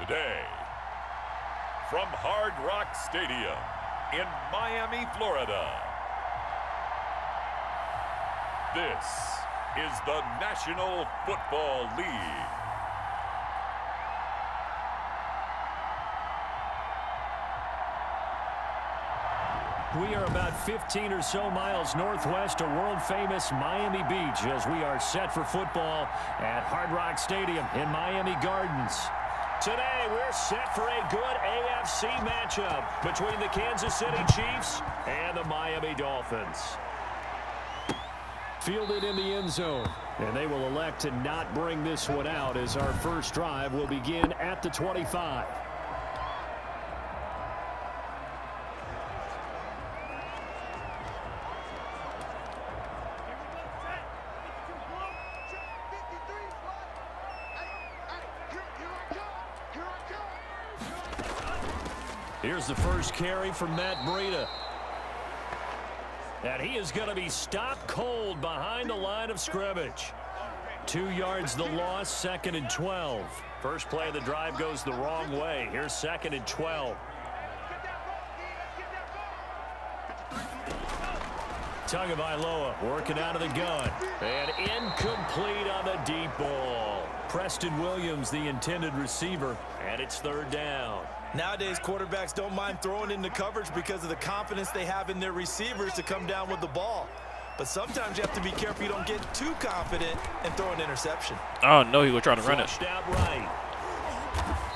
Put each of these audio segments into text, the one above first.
Today, from Hard Rock Stadium in Miami, Florida, this is the National Football League. We are about 15 or so miles northwest of world-famous Miami Beach as we are set for football at Hard Rock Stadium in Miami Gardens. Today, we're set for a good AFC matchup between the Kansas City Chiefs and the Miami Dolphins. Fielded in the end zone, and they will elect to not bring this one out as our first drive will begin at the 25. Here's the first carry from Matt Breida. And he is going to be stopped cold behind the line of scrimmage. 2 yards the loss, 2nd and 12. First play of the drive goes the wrong way. Here's 2nd and 12. Tagovailoa working out of the gun. And incomplete on the deep ball. Preston Williams, the intended receiver, and it's 3rd down. Nowadays, quarterbacks don't mind throwing into coverage because of the confidence they have in their receivers to come down with the ball. But sometimes you have to be careful you don't get too confident and throw an interception. Oh, no, he was trying to run it. Out right.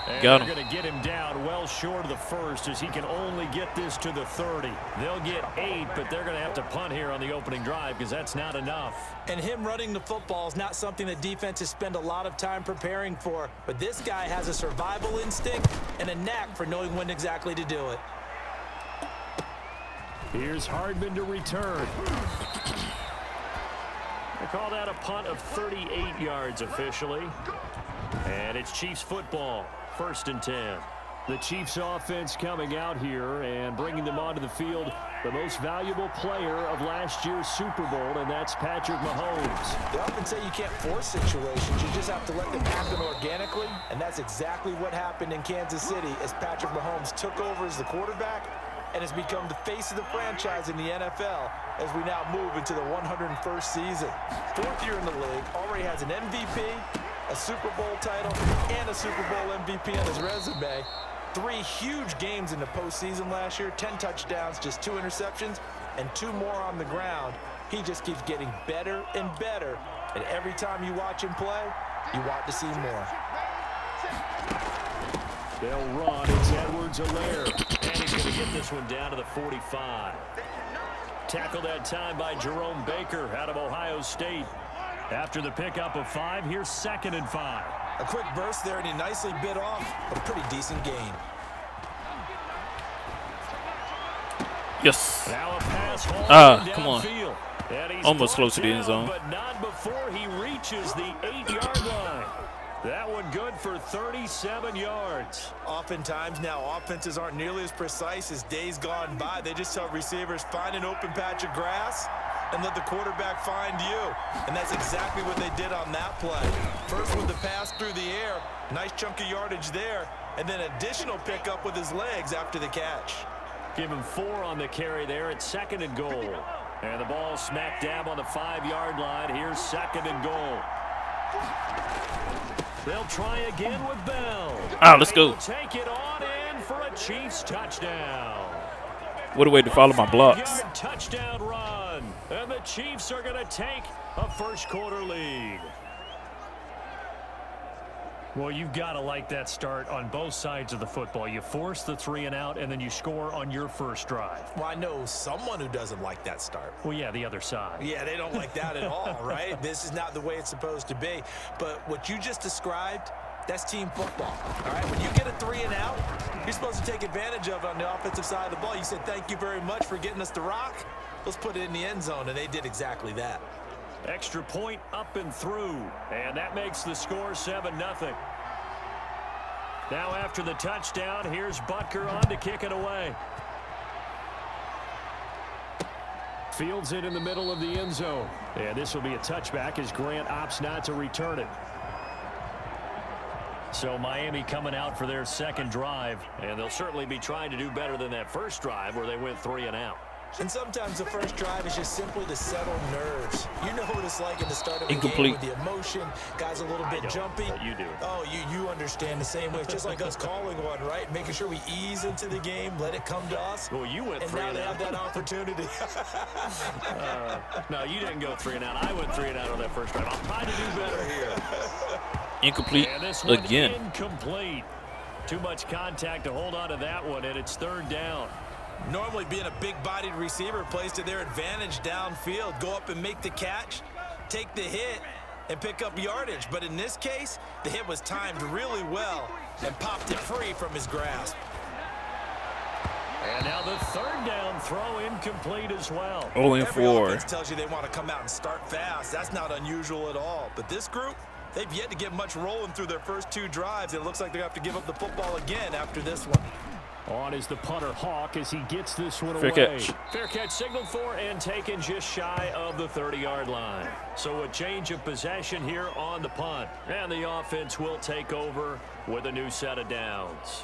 And Got him. They're going to get him down well short of the first as he can only get this to the 30. They'll get 8, but they're going to have to punt here on the opening drive because that's not enough. And him running the football is not something that defenses spend a lot of time preparing for. But this guy has a survival instinct and a knack for knowing when exactly to do it. Here's Hardman to return. They call that a punt of 38 yards officially. And it's Chiefs football. 1st and 10. The Chiefs offense coming out here and bringing them onto the field. The most valuable player of last year's Super Bowl, and that's Patrick Mahomes. They often say you can't force situations. You just have to let them happen organically. And that's exactly what happened in Kansas City as Patrick Mahomes took over as the quarterback and has become the face of the franchise in the NFL as we now move into the 101st season. 4th year in the league, already has an MVP, a Super Bowl title, and a Super Bowl MVP on his resume. 3 huge games in the postseason last year, 10 touchdowns, just 2 interceptions, and 2 more on the ground. He just keeps getting better and better, and every time you watch him play, you want to see more. They'll run. It's Edwards-Helaire, and he's going to get this one down to the 45. Tackled that time by Jerome Baker out of Ohio State. After the pickup of 5, here's 2nd and 5. A quick burst there, and he nicely bit off a pretty decent gain. Yes. Now a pass come on. Almost close to the end zone. But not before he reaches the 8-yard line. That one good for 37 yards. Oftentimes now offenses aren't nearly as precise as days gone by. They just tell receivers, find an open patch of grass and let the quarterback find you. And that's exactly what they did on that play. First with the pass through the air, nice chunk of yardage there, and then additional pickup with his legs after the catch. Give him 4 on the carry there at 2nd and goal. And the ball smack dab on the 5-yard line. Here's 2nd and goal. They'll try again with Bell. Let's go. Take it on in for a Chiefs touchdown. What a way to follow my blocks. Touchdown run. And the Chiefs are going to take a first-quarter lead. Well, you've got to like that start on both sides of the football. You force the 3 and out, and then you score on your first drive. Well, I know someone who doesn't like that start. Well, yeah, the other side. Yeah, they don't like that at all, right? This is not the way it's supposed to be. But what you just described, that's team football, all right? When you get a 3 and out, you're supposed to take advantage of it on the offensive side of the ball. You said, thank you very much for getting us the rock. Let's put it in the end zone, and they did exactly that. Extra point up and through, and that makes the score 7-0. Now after the touchdown, here's Butker on to kick it away. Fields it in the middle of the end zone. And this will be a touchback as Grant opts not to return it. So Miami coming out for their second drive, and they'll certainly be trying to do better than that first drive where they went 3 and out. And sometimes the first drive is just simply to settle nerves. You know what it's like in the start of the Incomplete. game with the emotion. Guys a little bit jumpy. You do. Oh, you understand the same way. It's just like us calling one, right? Making sure we ease into the game, let it come to us. Well, you went and 3 now and they out. have that opportunity. No, you didn't go 3 and out. I went 3 and out on that first drive. I'll try to do better here. Incomplete And this one again. Incomplete. Too much contact to hold on to that one, and it's 3rd down. Normally being a big-bodied receiver plays to their advantage downfield. Go up and make the catch, take the hit, and pick up yardage. But in this case, the hit was timed really well and popped it free from his grasp. And now the 3rd down throw incomplete as well. 0 and Every 4. offense tells you they want to come out and start fast. That's not unusual at all. But this group, they've yet to get much rolling through their first 2 drives. It looks like they have to give up the football again after this one. On is the punter Hawk as he gets this one Fair away. catch. Fair catch signaled for and taken just shy of the 30-yard line. So a change of possession here on the punt. And the offense will take over with a new set of downs.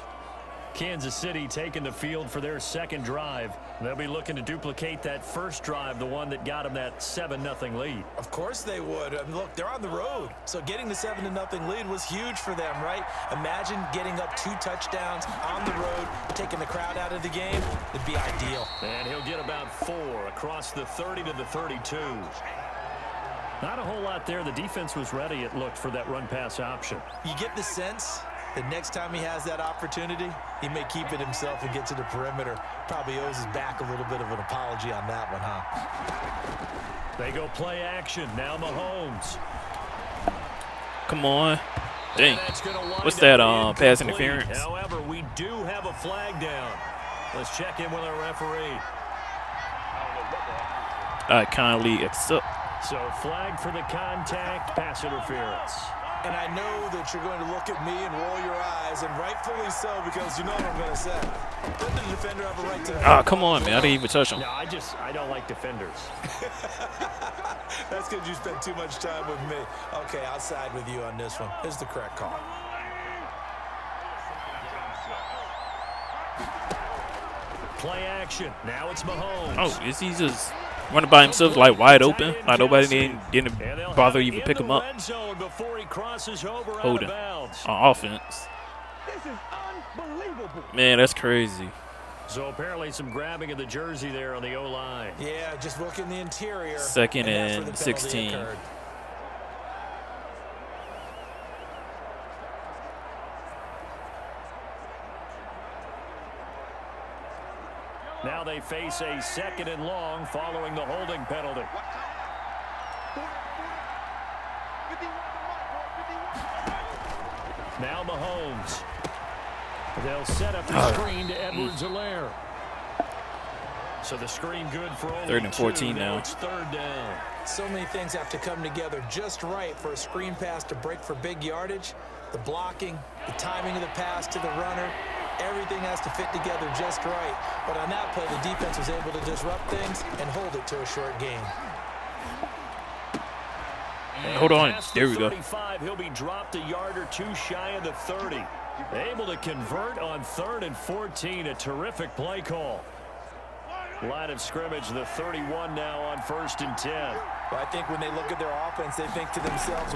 Kansas City taking the field for their second drive. They'll be looking to duplicate that first drive, the one that got them that 7-0 lead. Of course they would. I mean, look, they're on the road. So getting the 7-0 lead was huge for them, right? Imagine getting up 2 touchdowns on the road, taking the crowd out of the game. It'd be ideal. And he'll get about 4 across the 30 to the 32. Not a whole lot there. The defense was ready, it looked, for that run-pass option. You get the sense that next time he has that opportunity, he may keep it himself and get to the perimeter. Probably owes his back a little bit of an apology on that one, huh? They go play action. Now Mahomes. Come on. Dang. And that's gonna wind What's up that, being pass complete. interference? However, we do have a flag down. Let's check in with our referee. I kindly accept. So flag for the contact, pass interference. And I know that you're going to look at me and roll your eyes, and rightfully so, because you know what I'm going to say. Doesn't the defender have a right to... Ah, come on, man. I didn't even touch him. No, I don't like defenders. That's because you spend too much time with me. Okay, I'll side with you on this one. Here's the correct call. Play action. Now it's Mahomes. Oh, is he just running by himself like wide open? Like nobody didn't bother even pick him up. Hold him on offense. This is unbelievable. Man, that's crazy. So apparently some grabbing of the jersey there on the O-line. Yeah, just look in the interior. 2nd and that's where and the penalty 16. occurred. Now they face a 2nd and long following the holding penalty. Now Mahomes. They'll set up the screen to Edwards-Helaire. So the screen good for only 3rd and 14 2. now. It's 3rd down. So many things have to come together just right for a screen pass to break for big yardage. The blocking, the timing of the pass to the runner, everything has to fit together just right. But on that play, the defense was able to disrupt things and hold it to a short gain. Hold on. Past There the we go. 35, he'll be dropped a yard or 2 shy of the 30. Able to convert on 3rd and 14. A terrific play call. Line of scrimmage, the 31 now on 1st and 10. Well, I think when they look at their offense, they think to themselves,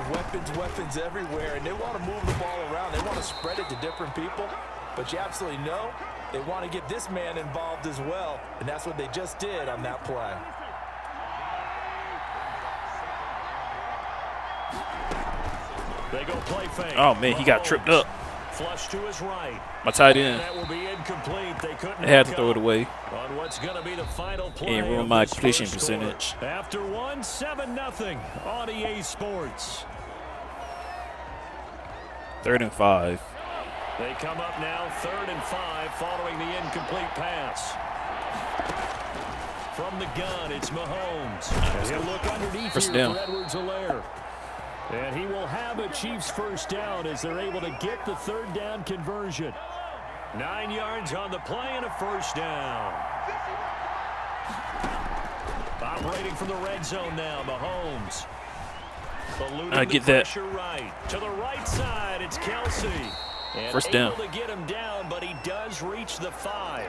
weapons everywhere, and they want to move the ball around. They want to spread it to different people, but you absolutely know they want to get this man involved as well, and that's what they just did on that play. They go play fake. Oh, man, he got tripped up. Flush to his right. My tight end. That will be incomplete. They couldn't I had to hook throw it up away. on what's going to be the final play And ruin of my this completion first quarter. percentage. After 7-0 on EA Sports. 3rd and 5. They come up now 3rd and 5 following the incomplete pass. From the gun, it's Mahomes. He'll look underneath First here down. for Edwards-Helaire. And he will have a Chiefs first down as they're able to get the 3rd down conversion. 9 yards on the play and a first down. Operating from the red zone now, Mahomes. I get that. Right. To the right side, it's Kelsey. And First down. able to get him down, but he does reach the 5.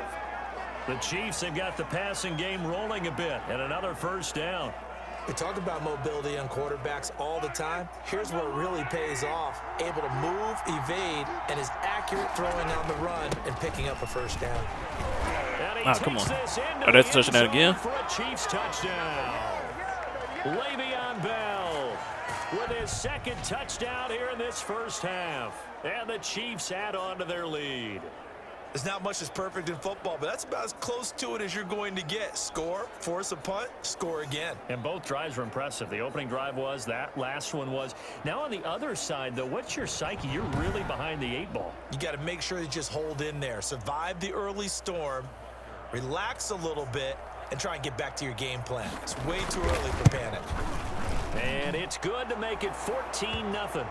The Chiefs have got the passing game rolling a bit, and another first down. We talk about mobility on quarterbacks all the time. Here's where it really pays off. Able to move, evade, and is accurate throwing on the run and picking up a first down. Come on. Oh, that's a touchdown again. For a Chiefs touchdown. Le'Veon Bell with his second touchdown here in this first half. And the Chiefs add on to their lead. There's not much that's perfect in football, but that's about as close to it as you're going to get. Score, force a punt, score again. And both drives were impressive. The opening drive was, that last one was. Now on the other side, though, what's your psyche? You're really behind the 8 ball. You got to make sure you just hold in there. Survive the early storm, relax a little bit, and try and get back to your game plan. It's way too early for panic. And it's good to make it 14-0.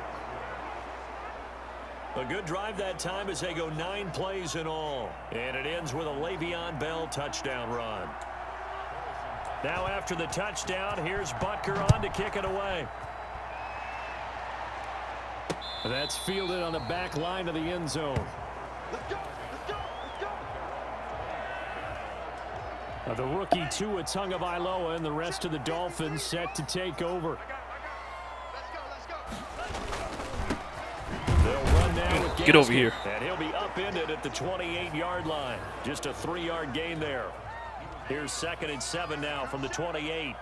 A good drive that time as they go 9 plays in all. And it ends with a Le'Veon Bell touchdown run. Now after the touchdown, here's Butker on to kick it away. That's fielded on the back line of the end zone. Let's go. Let's go. Let's go. The rookie Tua Tagovailoa and the rest of the Dolphins set to take over. Get over here. And he'll be upended at the 28-yard line. Just a 3-yard gain there. Here's 2nd and 7 now from the 28.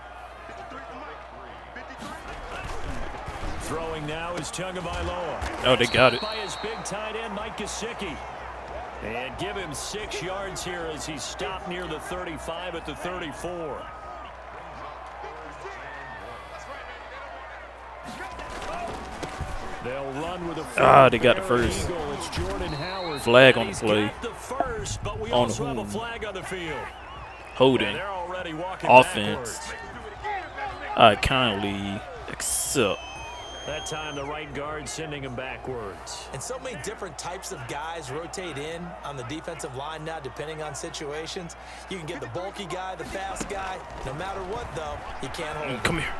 Throwing now is Tagovailoa. Oh, they got it. By his big tight end, Mike Gesicki. And give him 6 yards here as he stopped near the 35 at the 34. They'll run with a they got the first. Flag on the play. On the have a flag on the field. Holding. Offense. I kindly accept. That time the right guard sending him backwards. And so many different types of guys rotate in on the defensive line now depending on situations. You can get the bulky guy, the fast guy. No matter what, though, you can't hold him. Come here.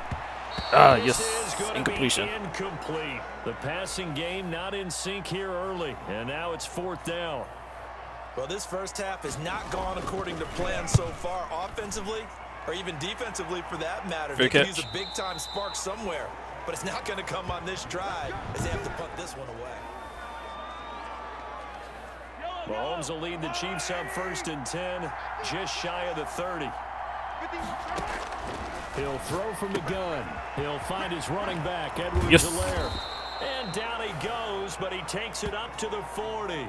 Yes. Incompletion. Incomplete. The passing game not in sync here early. And now it's 4th down. Well, this first half has not gone according to plan so far offensively or even defensively for that matter. They can use a big-time spark somewhere, but it's not going to come on this drive as they have to punt this one away. Mahomes will lead the Chiefs up 1st and 10, just shy of the 30. He'll throw from the gun. He'll find his running back, Edwards-Helaire. And down he goes, but he takes it up to the 40.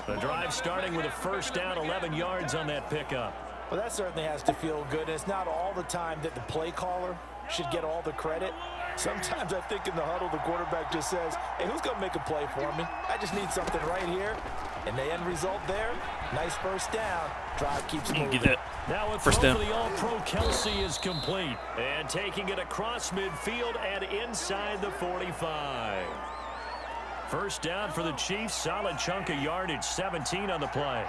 The drive starting with a first down, 11 yards on that pickup. Well, that certainly has to feel good. It's not all the time that the play caller should get all the credit. Sometimes I think in the huddle, the quarterback just says, hey, who's going to make a play for me? I just need something right here. And the end result there, nice first down. Drive keeps moving. Get that. Now a first throw down. for the All-Pro Kelsey is complete. And taking it across midfield and inside the 45. First down for the Chiefs. Solid chunk of yardage. 17 on the play.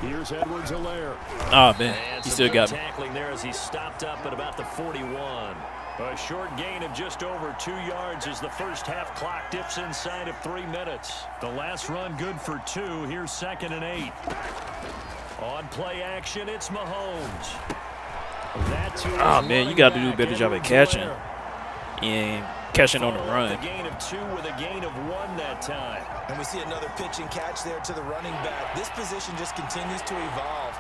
Here's Edwards-Helaire. Oh, man. He still got me. Tackling there as he stopped up at about the 41. A short gain of just over 2 yards as the first half clock dips inside of 3 minutes. The last run good for 2. Here's 2nd and 8. On play action, it's Mahomes. Oh, man, you got to do a better job at catching and catching on the run. A gain of 2 with a gain of 1 that time. And we see another pitch and catch there to the running back. This position just continues to evolve.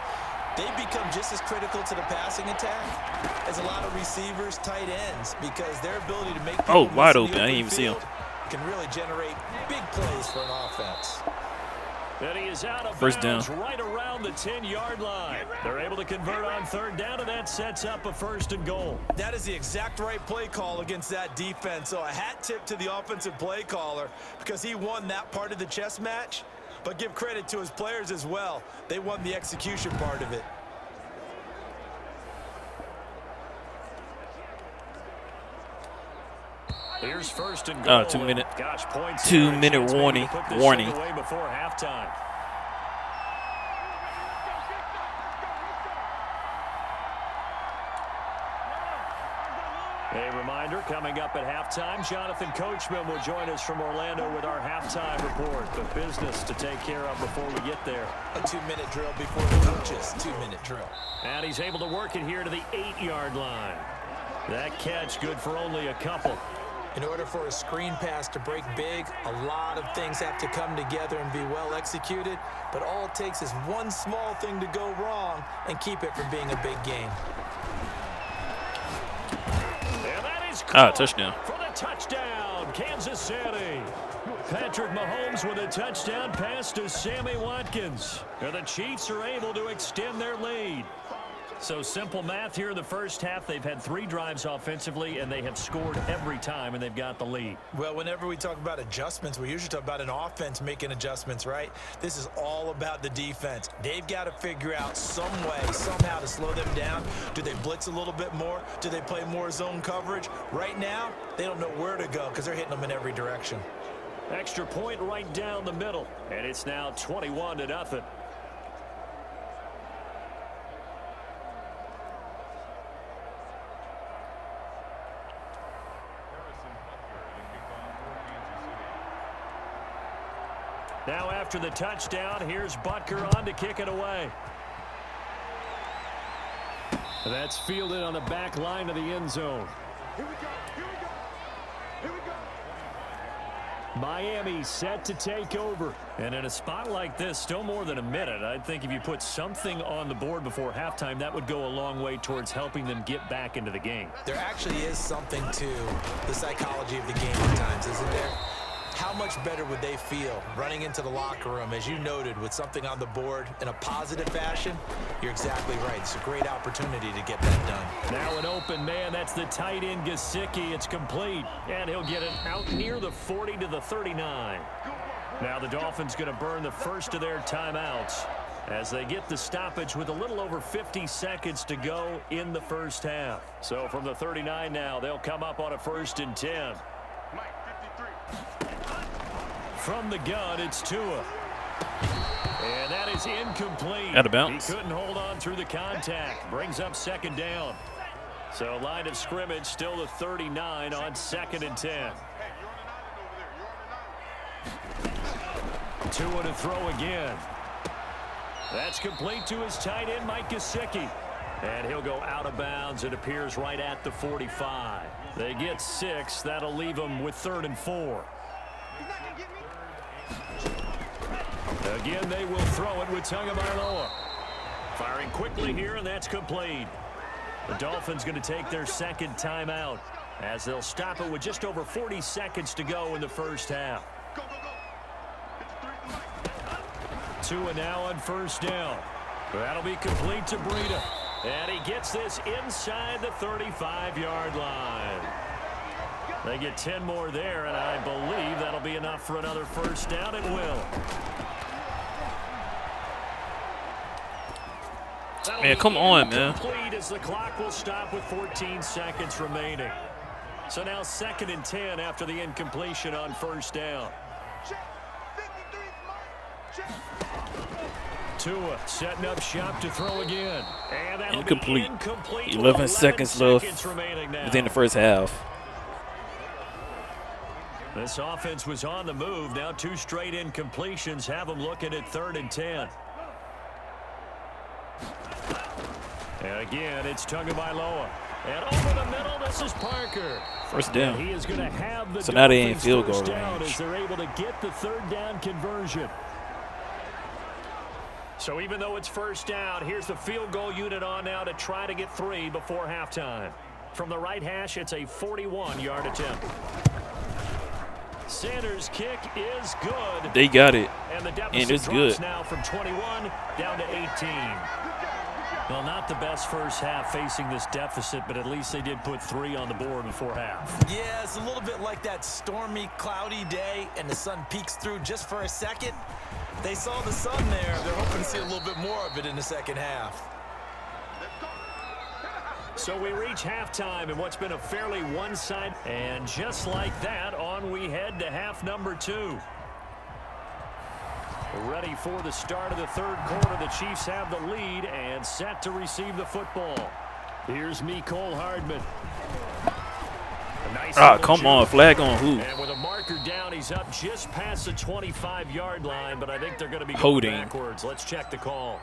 They become just as critical to the passing attack as a lot of receivers, tight ends, because their ability to make people wide open. I didn't even see him. Can really generate big plays for an offense. And he is out of first bounds down. Right around the 10-yard line. They're able to convert on 3rd down, and that sets up a 1st and goal. That is the exact right play call against that defense. So a hat tip to the offensive play caller because he won that part of the chess match. But give credit to his players as well. They won the execution part of it. Here's 1st and goal. 2 minute. Gosh, points 2 minute warning. Away before halftime. A reminder, coming up at halftime, Jonathan Coachman will join us from Orlando with our halftime report. The business to take care of before we get there. A 2-minute drill before the coaches. 2-minute drill. And he's able to work it here to the 8-yard line. That catch good for only a couple. In order for a screen pass to break big, a lot of things have to come together and be well executed. But all it takes is one small thing to go wrong and keep it from being a big game. Touchdown. For the touchdown, Kansas City. Patrick Mahomes with a touchdown pass to Sammy Watkins. And the Chiefs are able to extend their lead. So simple math here in the first half. They've had 3 drives offensively, and they have scored every time, and they've got the lead. Well, whenever we talk about adjustments, we usually talk about an offense making adjustments, right? This is all about the defense. They've got to figure out some way, somehow to slow them down. Do they blitz a little bit more? Do they play more zone coverage? Right now, they don't know where to go because they're hitting them in every direction. Extra point right down the middle, and it's now 21-0. Now after the touchdown, here's Butker on to kick it away. That's fielded on the back line of the end zone. Here we go. Here we go. Here we go. Miami set to take over. And in a spot like this, still more than a minute, I think if you put something on the board before halftime, that would go a long way towards helping them get back into the game. There actually is something to the psychology of the game at times, isn't there? How much better would they feel running into the locker room, as you noted, with something on the board in a positive fashion? You're exactly right. It's a great opportunity to get that done. Now an open man. That's the tight end, Gesicki. It's complete. And he'll get it out near the 40 to the 39. Now the Dolphins going to burn the first of their timeouts as they get the stoppage with a little over 50 seconds to go in the first half. So from the 39 now, they'll come up on a 1st and 10. From the gun, it's Tua. And that is incomplete. Out of bounds. He couldn't hold on through the contact. Brings up 2nd down. So line of scrimmage still the 39 on 2nd and 10. Tua to throw again. That's complete to his tight end, Mike Gesicki. And he'll go out of bounds. It appears right at the 45. They get 6. That'll leave them with 3rd and 4. Again, they will throw it with Tagovailoa. Firing quickly here, and that's complete. The Dolphins going to take their 2nd timeout as they'll stop it with just over 40 seconds to go in the first half. Tua now on 1st down. That'll be complete to Breida. And he gets this inside the 35-yard line. They get 10 more there, and I believe that'll be enough for another 1st down. It will. Man, come on, man. Complete as the clock will stop with 14 seconds remaining. So now 2nd and 10 after the incompletion on 1st down. Tua setting up shop to throw again. And that'll Incomplete. Be incomplete. 11 seconds left remaining now. within the first half. This offense was on the move. Now 2 straight incompletions have them looking at 3rd and 10. And again, it's Tagovailoa. And over the middle, this is Parker. 1st down. And he is going to have the So now they ain't Dolphins field goal first down range. as they're able to get the 3rd down conversion. So even though it's 1st down, here's the field goal unit on now to try to get 3 before halftime. From the right hash, it's a 41-yard attempt. Sanders' kick is good. They got it. And the deficit And it's drops good. now from 21 down to 18. Well, not the best first half facing this deficit, but at least they did put 3 on the board before half. Yeah, it's a little bit like that stormy, cloudy day, and the sun peeks through just for a second. They saw the sun there. They're hoping to see a little bit more of it in the 2nd half. So we reach halftime in what's been a fairly one-sided. And just like that, on we head to half number 2. Ready for the start of the 3rd quarter. The Chiefs have the lead and set to receive the football. Here's Mecole Hardman. Ah, come on. Flag on who? And with a marker down, he's up just past the 25-yard line, but I think they're going to be Holding. going backwards. Let's check the call.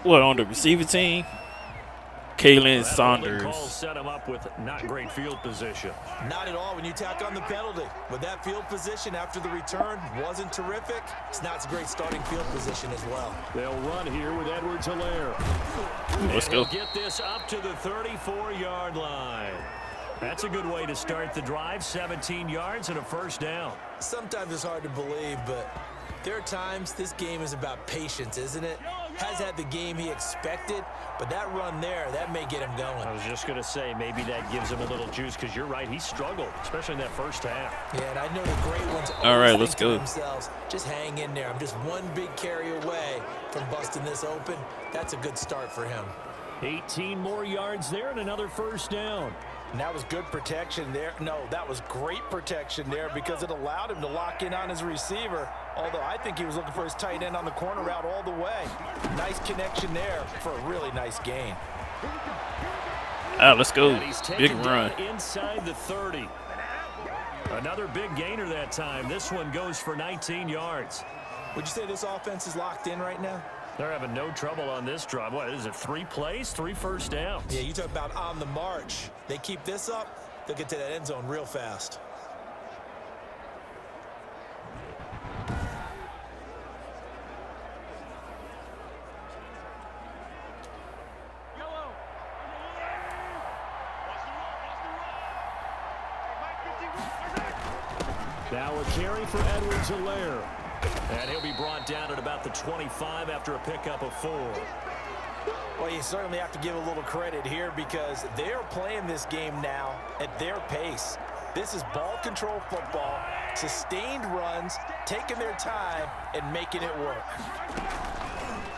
What, on the receiving team? Kalen That Saunders. call set him up with not great field position. Not at all when you tack on the penalty. But that field position after the return wasn't terrific. It's not a great starting field position as well. They'll run here with Edwards-Helaire. Let's go. Get this up to the 34-yard line. That's a good way to start the drive. 17 yards and a first down. Sometimes it's hard to believe, but there are times this game is about patience, isn't it? Has had the game he expected, but that run there, that may get him going. I was just going to say, maybe that gives him a little juice, because you're right, he struggled, especially in that first half. Yeah, and I know the great ones All right, always let's think to go. themselves, just hang in there. I'm just one big carry away from busting this open. That's a good start for him. 18 more yards there and another first down. And that was good protection there. No, that was great protection there because it allowed him to lock in on his receiver. Although I think he was looking for his tight end on the corner route all the way. Nice connection there for a really nice gain. Ah, let's go. And he's Big taken run. down inside the 30. Another big gainer that time. This one goes for 19 yards. Would you say this offense is locked in right now? They're having no trouble on this drive. What is it, 3 plays, 3 first downs? Yeah, you talk about on the march. They keep this up, they'll get to that end zone real fast. Now a carry for Edwards-Helaire. And he'll be brought down at about the 25 after a pickup of 4. Well, you certainly have to give a little credit here because they're playing this game now at their pace. This is ball control football, sustained runs, taking their time, and making it work.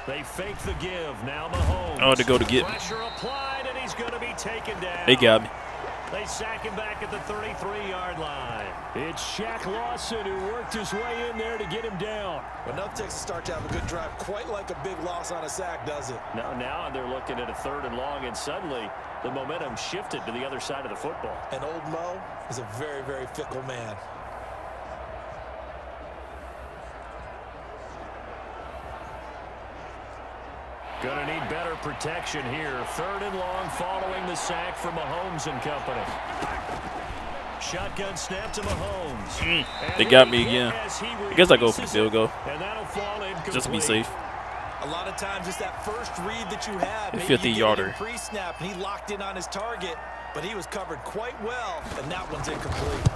They fake the give. Now Mahomes. Oh, to go to get me. Pressure applied, and he's going to be taken down. They got me. They sack him back at the 33-yard line. It's Shaq Lawson who worked his way in there to get him down. But enough takes to start to have a good drive, quite like a big loss on a sack, does it? Now they're looking at a 3rd and long, and suddenly the momentum shifted to the other side of the football. And old Mo is a very, very fickle man. Gonna need better protection here. 3rd and long following the sack from Mahomes and company. Shotgun snap to Mahomes. They got me again. I guess I go for the field goal. And that'll fall incomplete. Just to be safe. A lot of times it's that first read that you have. The Maybe you get it 50-yarder. in pre-snap, and he locked in on his target, but he was covered quite well, and that one's incomplete.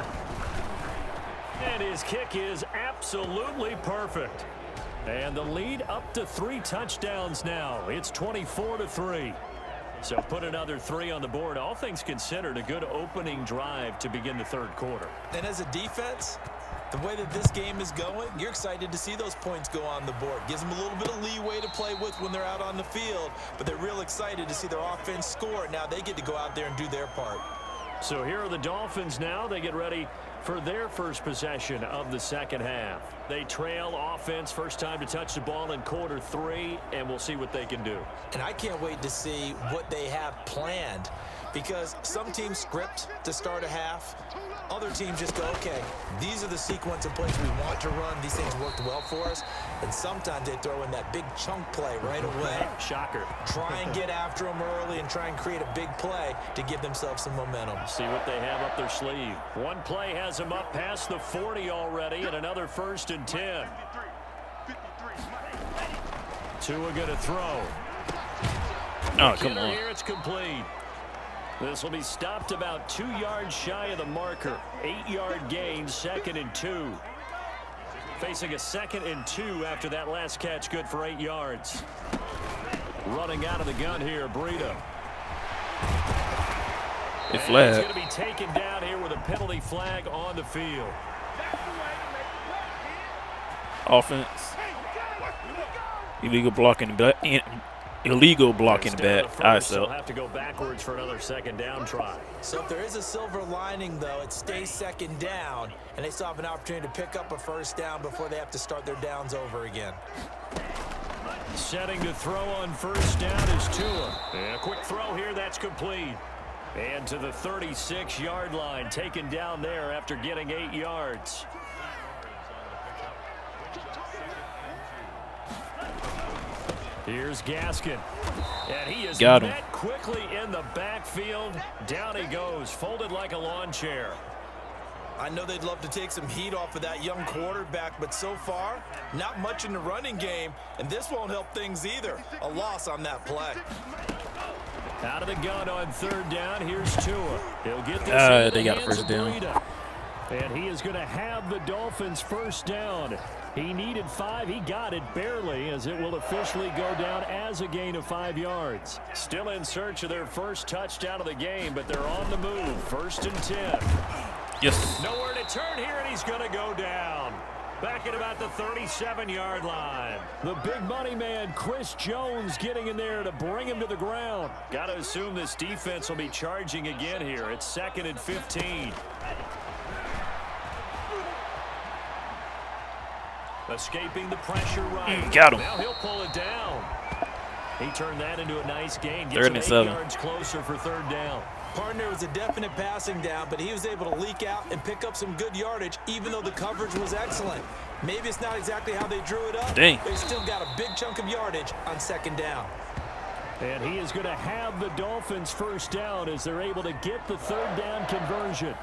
And his kick is absolutely perfect. And the lead up to 3 touchdowns now. It's 24-3. So put another 3 on the board. All things considered, a good opening drive to begin the 3rd quarter. And as a defense, the way that this game is going, you're excited to see those points go on the board. Gives them a little bit of leeway to play with when they're out on the field, but they're real excited to see their offense score. Now they get to go out there and do their part. So here are the Dolphins now. They get ready for their first possession of the second half. They trail offense, first time to touch the ball in quarter 3, and we'll see what they can do. And I can't wait to see what they have planned, because some teams script to start a half. Other teams just go, okay, these are the sequence of plays we want to run. These things worked well for us. And sometimes they throw in that big chunk play right away. Shocker. Try and get after them early and try and create a big play to give themselves some momentum. See what they have up their sleeve. One play has them up past the 40 already, and another 1st and 10. Tua going to throw. Oh, come on. Here it's complete. This will be stopped about 2 yards shy of the marker. 8-yard gain, 2nd and 2. Facing a 2nd and 2 after that last catch, good for 8 yards. Running out of the gun here, Breida. They He's flag. going to be taken down here with a penalty flag on the field. Offense. Illegal blocking the back. Illegal blocking the back. I They'll sell. have to go backwards for another 2nd down try. So if there is a silver lining, though, it stays 2nd down, and they still have an opportunity to pick up a 1st down before they have to start their downs over again. Setting to throw on 1st down is Tua. And a quick throw here, that's complete. And to the 36-yard line, taken down there after getting 8 yards. Here's Gaskin. And he is met quickly in the backfield. Down he goes, folded like a lawn chair. I know they'd love to take some heat off of that young quarterback, but so far, not much in the running game, and this won't help things either. A loss on that play. Out of the gun on 3rd down, here's Tua. He'll get this they got a first down. And he is going to have the Dolphins' first down. He needed 5. He got it barely, as it will officially go down as a gain of 5 yards. Still in search of their first touchdown of the game, but they're on the move. 1st and 10. Yes. Nowhere to turn here, and he's going to go down. Back at about the 37-yard line. The big money man, Chris Jones, getting in there to bring him to the ground. Got to assume this defense will be charging again here. It's 2nd and 15. Escaping the pressure right. Got him. Now he'll pull it down. He turned that into a nice gain. Gets 3rd and 7. 8 yards closer for 3rd down. Partner was a definite passing down, but he was able to leak out and pick up some good yardage, even though the coverage was excellent. Maybe it's not exactly how they drew it up. Dang. They still got a big chunk of yardage on 2nd down. And he is going to have the Dolphins' first down as they're able to get the 3rd down conversion.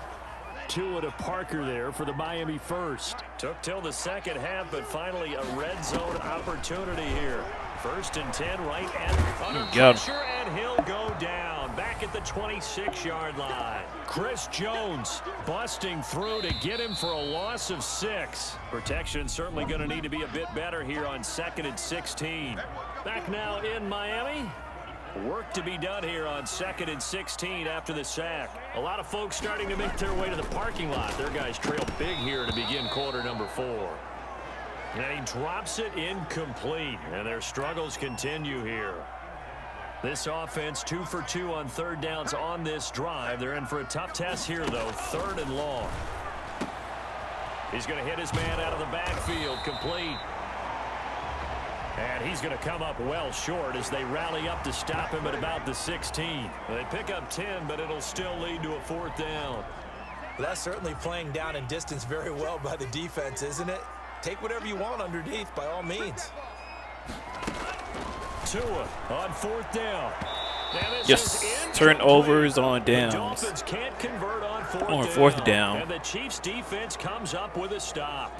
Tua to Parker there for the Miami first. Took till the second half, but finally a red zone opportunity here. 1st and 10, right at under pressure, and he'll go down. Back at the 26-yard line. Chris Jones busting through to get him for a loss of 6. Protection certainly going to need to be a bit better here on 2nd and 16. Back now in Miami. Work to be done here on 2nd and 16 after the sack. A lot of folks starting to make their way to the parking lot. Their guys trail big here to begin quarter number 4. And he drops it incomplete, and their struggles continue here. This offense 2 for 2 on 3rd downs on this drive. They're in for a tough test here, though. 3rd and long. He's going to hit his man out of the backfield, complete. And he's going to come up well short as they rally up to stop him at about the 16. They pick up 10, but it'll still lead to a 4th down. Well, that's certainly playing down in distance very well by the defense, isn't it? Take whatever you want underneath, by all means. Tua on 4th down. Yes, turnovers on downs. The Dolphins can't convert on 4th down. And the Chiefs defense comes up with a stop.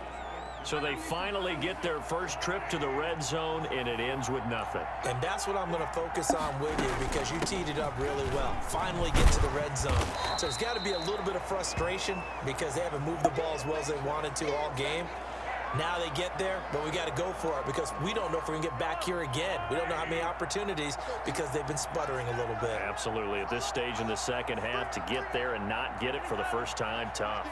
So they finally get their first trip to the red zone, and it ends with nothing. And that's what I'm going to focus on with you, because you teed it up really well. Finally get to the red zone. So there's got to be a little bit of frustration because they haven't moved the ball as well as they wanted to all game. Now they get there, but we got to go for it because we don't know if we're going to get back here again. We don't know how many opportunities because they've been sputtering a little bit. Absolutely. At this stage in the second half, to get there and not get it for the first time, tough.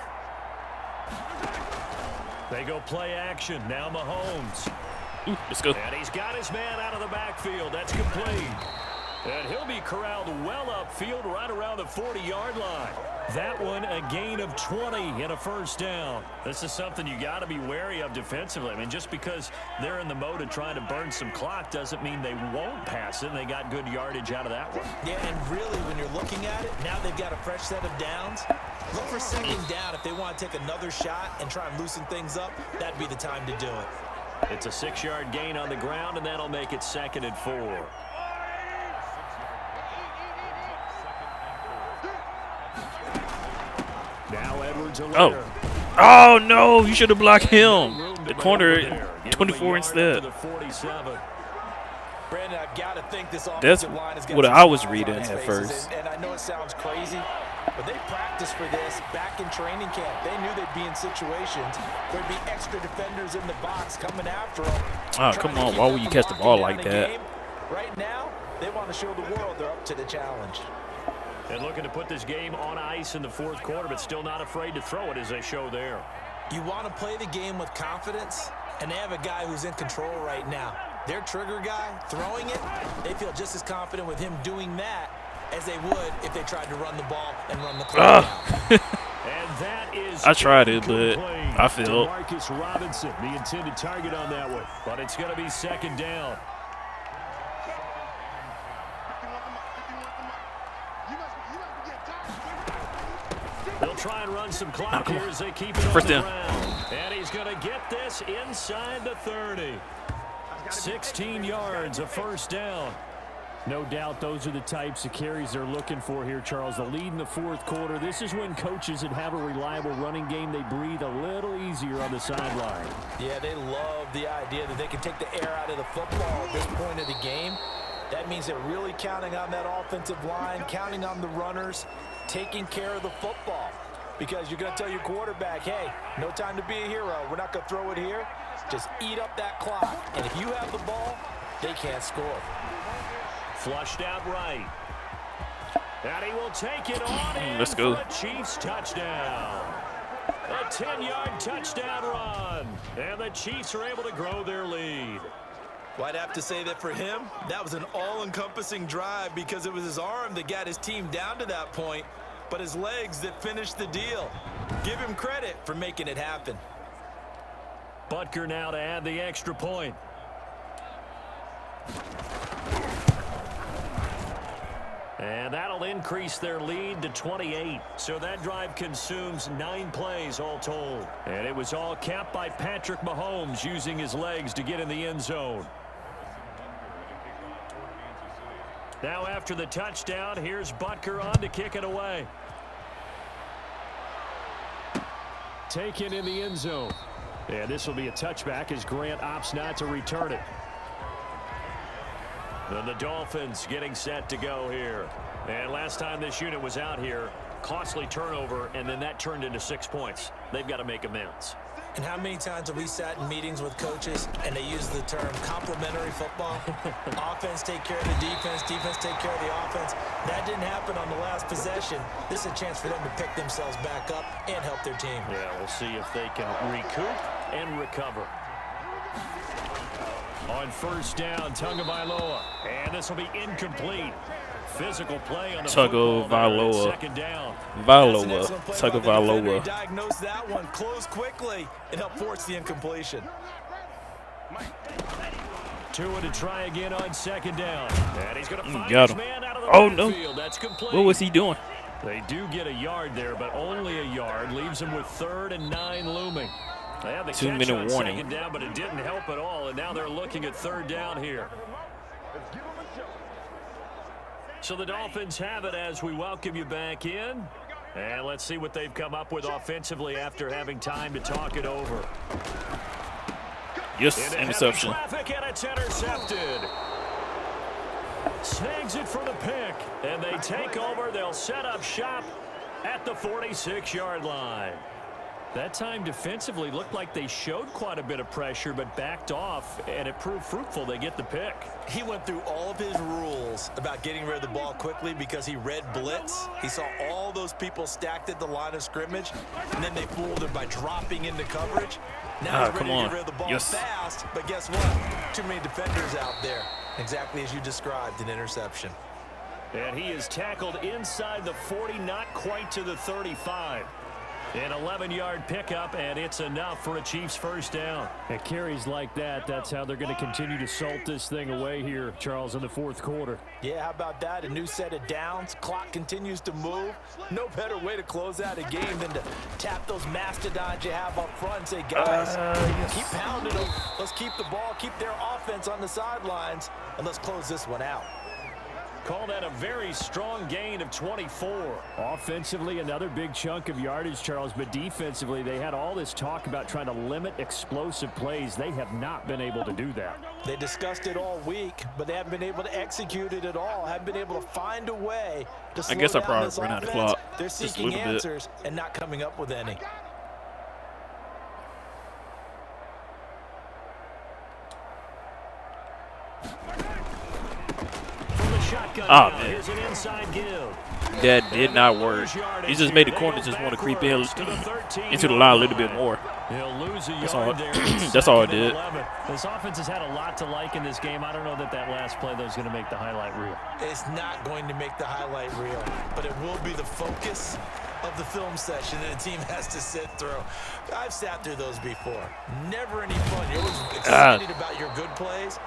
They go play action. Now Mahomes. Let's go. And he's got his man out of the backfield. That's complete. And he'll be corralled well upfield right around the 40-yard line. That one a gain of 20 and a first down. This is something you got to be wary of defensively. I mean, just because they're in the mode of trying to burn some clock doesn't mean they won't pass it. And they got good yardage out of that one. Yeah, and really when you're looking at it, now they've got a fresh set of downs. Look for 2nd down. If they want to take another shot and try and loosen things up, that'd be the time to do it. It's a 6-yard gain on the ground, and that'll make it 2nd and 4. Now Edwards. Oh, no, you should have blocked him. The corner, 24 instead. Brandon, I've got to think this That's offensive line is going what to I was reading at first. And I know it sounds crazy, but they practiced for this back in training camp. They knew they'd be in situations. There'd be extra defenders in the box coming after them. Oh, come on. Why would you catch the ball like that? Right now, they want to show the world they're up to the challenge. And looking to put this game on ice in the 4th quarter, but still not afraid to throw it as they show there. You want to play the game with confidence, and they have a guy who's in control right now. Their trigger guy throwing it, they feel just as confident with him doing that as they would if they tried to run the ball and run the clock out. And that is I tried it, but I failed. Marcus Robinson, the intended target on that one. But it's going to be 2nd down. You must be getting They'll try and run some clock here as they keep it on First the down. ground. And he's going to get this inside the 30. 16 yards, a first down. No doubt those are the types of carries they're looking for here, Charles. The lead in the fourth quarter. This is when coaches that have a reliable running game, they breathe a little easier on the sideline. Yeah, they love the idea that they can take the air out of the football at this point of the game. That means they're really counting on that offensive line, counting on the runners, taking care of the football. Because you're going to tell your quarterback, hey, no time to be a hero. We're not going to throw it here. Just eat up that clock. And if you have the ball, they can't score. Flushed out right. And he will take it on in Let's go. for a Chiefs touchdown. A 10-yard touchdown run. And the Chiefs are able to grow their lead. Well, I'd have to say that for him, that was an all-encompassing drive because it was his arm that got his team down to that point, but his legs that finished the deal. Give him credit for making it happen. Butker now to add the extra point. And that'll increase their lead to 28. So that drive consumes 9 plays all told. And it was all capped by Patrick Mahomes using his legs to get in the end zone. Now after the touchdown, here's Butker on to kick it away. Taken in the end zone. And this will be a touchback as Grant opts not to return it. And the Dolphins getting set to go here. And last time this unit was out here, costly turnover, and then that turned into 6 points. They've got to make amends. And how many times have we sat in meetings with coaches and they use the term complementary football? Offense take care of the defense, defense take care of the offense. That didn't happen on the last possession. This is a chance for them to pick themselves back up and help their team. Yeah, we'll see if they can recoup and recover. On first down, Tagovailoa. And this will be incomplete. Physical play on the football there, second down. Tagovailoa. Diagnose that one, close quickly, and help force the incompletion. Tua to try again on second down. And he's going to find Got his him. man out of the Oh, no. backfield. That's complete. What was he doing? They do get a yard there, but only a yard. Leaves them with 3rd and 9 looming. They had the 2-minute catch on warning. second down, but it didn't help at all, and now they're looking at 3rd down here. So the Dolphins have it as we welcome you back in. And let's see what they've come up with offensively after having time to talk it over. Yes, Into interception. heavy traffic, and it's intercepted. Snags it for the pick, and they take over. They'll set up shop at the 46-yard line. That time defensively looked like they showed quite a bit of pressure but backed off, and it proved fruitful. They get the pick. He went through all of his rules about getting rid of the ball quickly because he read blitz. He saw all those people stacked at the line of scrimmage, and then they fooled him by dropping into coverage. Now he's ready to get rid of the ball fast, but guess what? Too many defenders out there. Exactly as you described, an interception. And he is tackled inside the 40, not quite to the 35. An 11-yard pickup, and it's enough for a Chiefs first down. At carries like that, that's how they're going to continue to salt this thing away here, Charles, in the fourth quarter. Yeah, how about that? A new set of downs. Clock continues to move. No better way to close out a game than to tap those mastodons you have up front and say, guys, keep pounding them. Let's keep the ball, keep their offense on the sidelines, and let's close this one out. Call that a very strong gain of 24. Offensively, another big chunk of yardage, Charles, but defensively, they had all this talk about trying to limit explosive plays. They have not been able to do that. They discussed it all week, but they haven't been able to execute it at all. Haven't been able to find a way to slow I guess I down probably this ran out of offense. clock. They're Just a seeking little bit. answers and not coming up with any. Shotgun man. Here's an inside give. That did not work. He just made the corner just want to creep in into the line a little bit more. He'll lose a That's all. yard there. That's all it Second and did. 11. This offense has had a lot to like in this game. I don't know that last play, though, is going to make the highlight reel. It's not going to make the highlight reel, but it will be the focus of the film session that a team has to sit through. I've sat through those before. Never any fun. You're always excited about your good plays.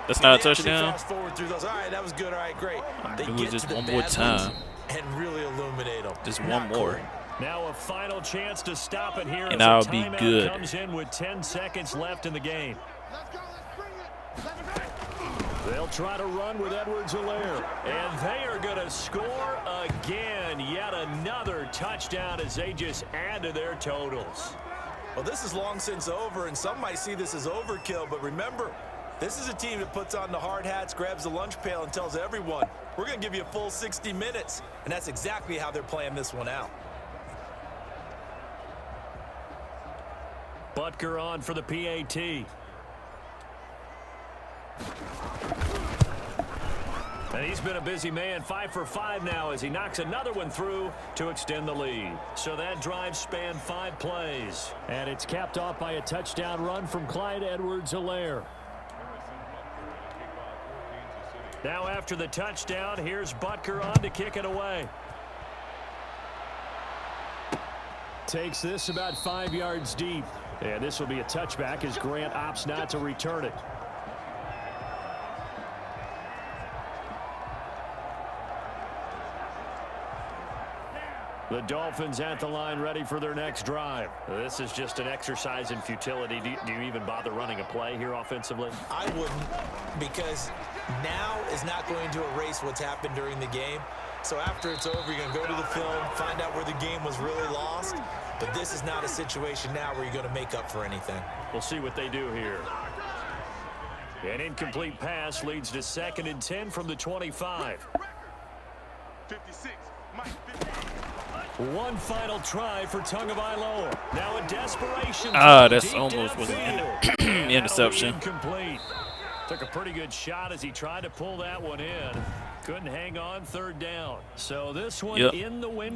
That's not a And actually touchdown. Fast forward through those. All right, that was good. All right, great. They Do get just to the one more bad time. ones and really illuminate them. Just Not one more. cool. Now a final chance to stop it here. And as a I'll be timeout good. comes in with 10 seconds left in the game. Let's go. Let's bring it. Let's go. They'll try to run with Edwards-Helaire. And they are going to score again. Yet another touchdown as they just add to their totals. Well, this is long since over, and some might see this as overkill, but remember, this is a team that puts on the hard hats, grabs the lunch pail, and tells everyone, we're going to give you a full 60 minutes. And that's exactly how they're playing this one out. Butker on for the PAT. And he's been a busy man, 5 for 5 now as he knocks another one through to extend the lead. So that drive spanned 5 plays. And it's capped off by a touchdown run from Clyde Edwards-Helaire. Now after the touchdown, here's Butker on to kick it away. Takes this about 5 yards deep. And this will be a touchback as Grant opts not to return it. The Dolphins at the line ready for their next drive. This is just an exercise in futility. Do you even bother running a play here offensively? I wouldn't, because now is not going to erase what's happened during the game. So after it's over, you're going to go to the film, find out where the game was really lost. But this is not a situation now where you're going to make up for anything. We'll see what they do here. An incomplete pass leads to 2nd and 10 from the 25. 56. Mike, 50. One final try for Tagovailoa. Now a desperation. That's deep almost was an downfield. interception. Incomplete. Took a pretty good shot as he tried to pull that one in. Couldn't hang on 3rd down. So this one in the win.